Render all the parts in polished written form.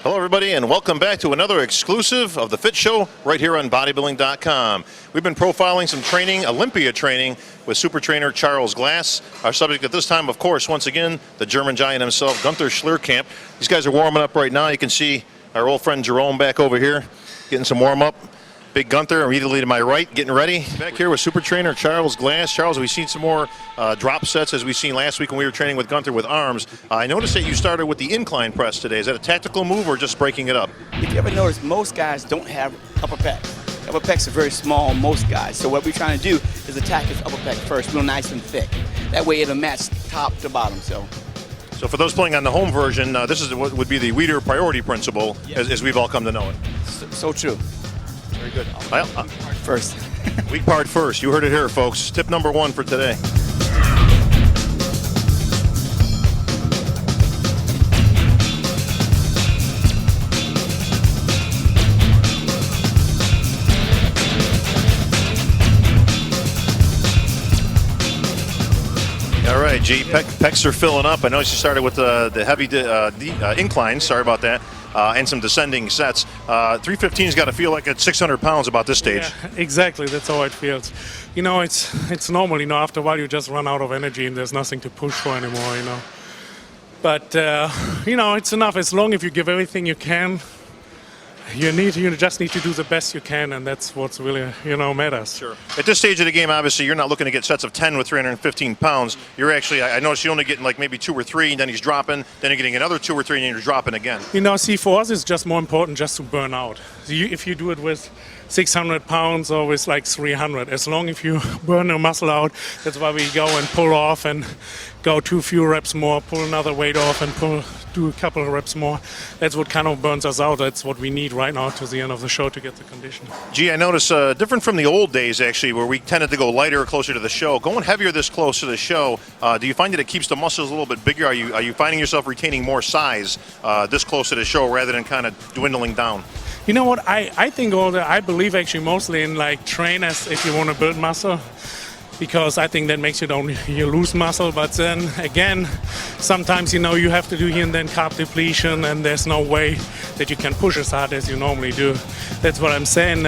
Hello, everybody, and welcome back to another exclusive of The Fit Show right here on bodybuilding.com. We've been profiling some training, Olympia training, with super trainer Charles Glass. Our subject at this time, of course, once again, the German giant himself, Gunter Schlierkamp. These guys are warming up right now. You can see our old friend Jerome back over here getting some warm-up. Big Gunter immediately to my right, getting ready. Back here with super trainer Charles Glass. Charles, we've seen some more drop sets as we've seen last week when we were training with Gunter with arms. I noticed that you started with the incline press today. Is that a tactical move or just breaking it up? If you ever notice, most guys don't have upper pecs. Upper pecs are very small, most guys. So what we're trying to do is attack his upper pec first, real nice and thick. That way it'll match top to bottom. So for those playing on the home version, this is what would be the Weider priority principle, yes, as we've all come to know it. So true. Very good. First. Weak part first. You heard it here, folks. Tip number one for today. All right, G, pecs are filling up. I know you started with the heavy incline. Sorry about that. And some descending sets. 315's got to feel like it's 600 pounds about this stage. Yeah, exactly. That's how it feels. You know, it's normal. You know, after a while you just run out of energy and there's nothing to push for anymore. You know, but you know, it's enough as long as you give everything you can. You just need to do the best you can, and that's what's really, matters. Sure. At this stage of the game, obviously, you're not looking to get sets of 10 with 315 pounds. You're actually, I noticed you're only getting like maybe 2 or 3, and then he's dropping. Then you're getting another 2 or 3, and you're dropping again. You know, see, for us, it's just more important just to burn out. If you do it with 600 pounds or with like 300, as long as you burn your muscle out, that's why we go and pull off and go 2 few reps more, pull another weight off and do a couple of reps more. That's what kind of burns us out. That's what we need right now to the end of the show to get the condition. Gee, I notice different from the old days, actually, where we tended to go lighter or closer to the show. Going heavier this close to the show, do you find that it keeps the muscles a little bit bigger? Are you finding yourself retaining more size this close to the show rather than kind of dwindling down? You know what, I think I believe actually mostly in like trainers if you want to build muscle, because I think that makes you lose muscle. But then again, sometimes you have to do here and then carb depletion, and there's no way that you can push as hard as you normally do. That's what I'm saying.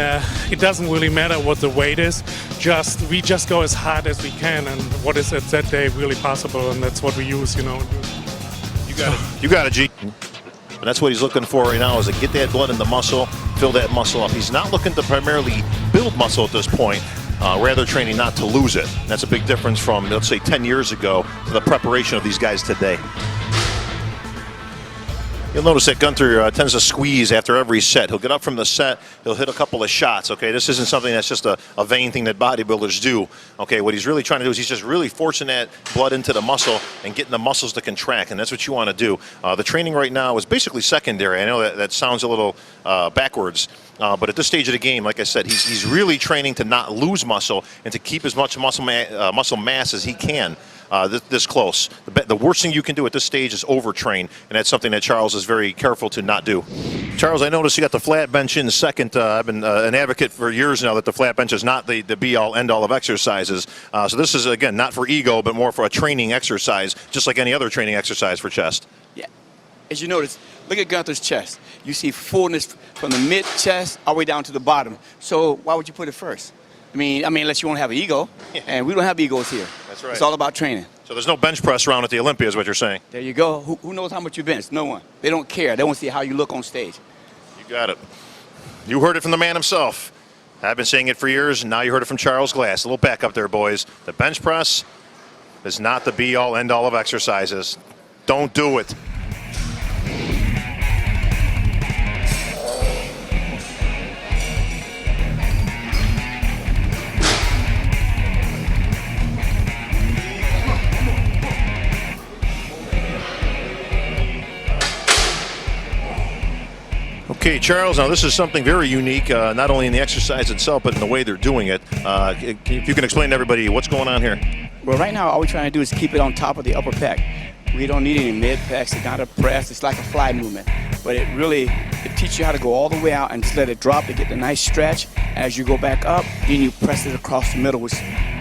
It doesn't really matter what the weight is. We just go as hard as we can, and what is at that day really possible, and that's what we use. You got it. You got it, G. And that's what he's looking for right now, is to get that blood in the muscle, fill that muscle up. He's not looking to primarily build muscle at this point, rather training not to lose it. And that's a big difference from, let's say, 10 years ago to the preparation of these guys today. You'll notice that Gunter tends to squeeze after every set. He'll get up from the set, he'll hit a couple of shots, okay? This isn't something that's just a vain thing that bodybuilders do, okay? What he's really trying to do is he's just really forcing that blood into the muscle and getting the muscles to contract, and that's what you want to do. The training right now is basically secondary. I know that sounds a little backwards, but at this stage of the game, like I said, he's really training to not lose muscle and to keep as much muscle mass as he can. This close. The worst thing you can do at this stage is overtrain, and that's something that Charles is very careful to not do. Charles, I noticed you got the flat bench in second. I've been an advocate for years now that the flat bench is not the be-all, end-all of exercises. So this is, again, not for ego, but more for a training exercise, just like any other training exercise for chest. Yeah. As you notice, look at Gunter's chest. You see fullness from the mid-chest all the way down to the bottom. So why would you put it first? I mean, unless you want to have an ego, and we don't have egos here. That's right. It's all about training. So there's no bench press around at the Olympia, is what you're saying. There you go. Who knows how much you bench? No one. They don't care. They want to see how you look on stage. You got it. You heard it from the man himself. I've been saying it for years, and now you heard it from Charles Glass. A little back up there, boys. The bench press is not the be-all, end-all of exercises. Don't do it. Okay, Charles, now this is something very unique, not only in the exercise itself, but in the way they're doing it. If you can explain to everybody what's going on here. Well, right now, all we're trying to do is keep it on top of the upper pec. We don't need any mid pecs. It's not a press. It's like a fly movement. But it teaches you how to go all the way out and just let it drop to get the nice stretch. As you go back up, then you press it across the middle, which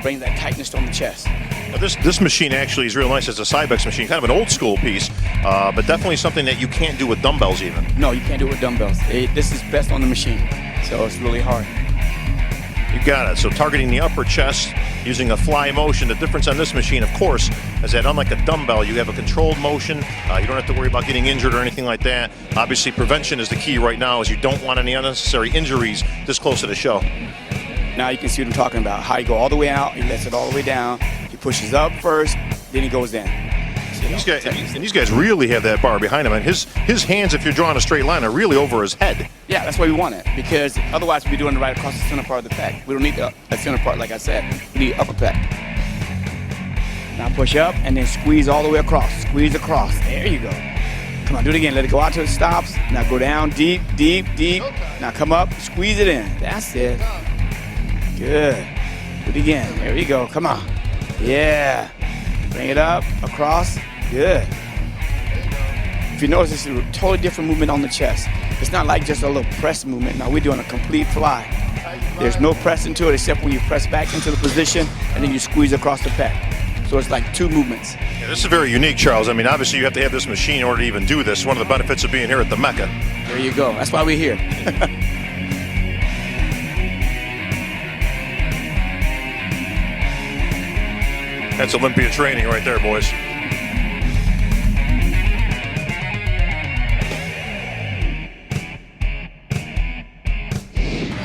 bring that tightness on the chest. Now this machine actually is real nice. It's a Cybex machine, kind of an old school piece, but definitely something that you can't do with dumbbells even. No, you can't do it with dumbbells. This is best on the machine, so it's really hard. You got it. So targeting the upper chest using a fly motion. The difference on this machine, of course, is that unlike a dumbbell, you have a controlled motion. You don't have to worry about getting injured or anything like that. Obviously, prevention is the key right now, as you don't want any unnecessary injuries this close to the show. Now you can see what I'm talking about. How you go all the way out, he lets it all the way down. He pushes up first, then he goes in. These guys really have that bar behind him, and his hands, if you're drawing a straight line, are really over his head. Yeah, that's why we want it, because otherwise we'd be doing it right across the center part of the pec. We don't need the center part, like I said. We need upper pec. Now push up and then squeeze all the way across. Squeeze across. There you go. Come on, do it again. Let it go out till it stops. Now go down deep, deep, deep. Now come up, squeeze it in. That's it. Good. Do it again. There you go. Come on. Yeah. Bring it up, across. Good. If you notice, it's a totally different movement on the chest. It's not like just a little press movement. Now we're doing a complete fly. There's no pressing to it except when you press back into the position and then you squeeze across the pec. So it's like two movements. Yeah, this is very unique, Charles. I mean, obviously you have to have this machine in order to even do this. One of the benefits of being here at the Mecca. There you go. That's why we're here. That's Olympia training right there, boys.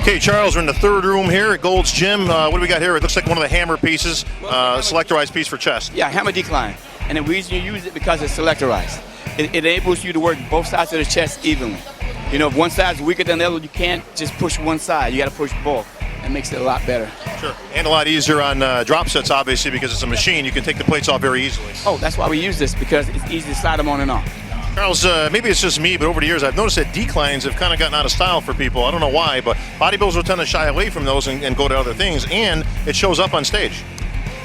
Okay, Charles, we're in the third room here at Gold's Gym. What do we got here? It looks like one of the hammer pieces, selectorized piece for chest. Yeah, hammer decline. And the reason you use it because it's selectorized. It enables you to work both sides of the chest evenly. You know, if one side's weaker than the other, you can't just push one side. You got to push both. It makes it a lot better. Sure. And a lot easier on drop sets, obviously, because it's a machine. You can take the plates off very easily. Oh, that's why we use this, because it's easy to slide them on and off. Charles, maybe it's just me, but over the years I've noticed that declines have kind of gotten out of style for people. I don't know why, but bodybuilders will tend to shy away from those and go to other things, and it shows up on stage.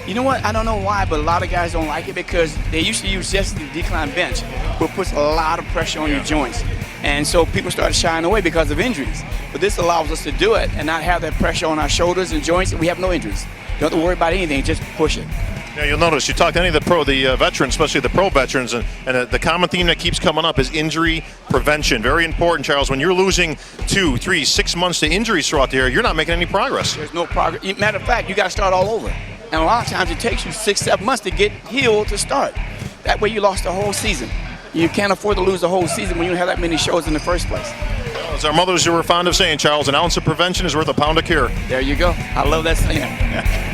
You know what? I don't know why, but a lot of guys don't like it because they used to use just the decline bench, which puts a lot of pressure on your joints. And so people started shying away because of injuries. But this allows us to do it and not have that pressure on our shoulders and joints, and we have no injuries. You don't have to worry about anything, just push it. Yeah, you'll notice, you talk to any of the veterans, especially the pro veterans, and the common theme that keeps coming up is injury prevention. Very important, Charles. When you're losing 2, 3, 6 months to injuries throughout the year, you're not making any progress. There's no progress. Matter of fact, you got to start all over. And a lot of times it takes you 6, 7 months to get healed to start. That way you lost the whole season. You can't afford to lose the whole season when you don't have that many shows in the first place. Well, as our mothers who were fond of saying, Charles, an ounce of prevention is worth a pound of cure. There you go. I love that saying.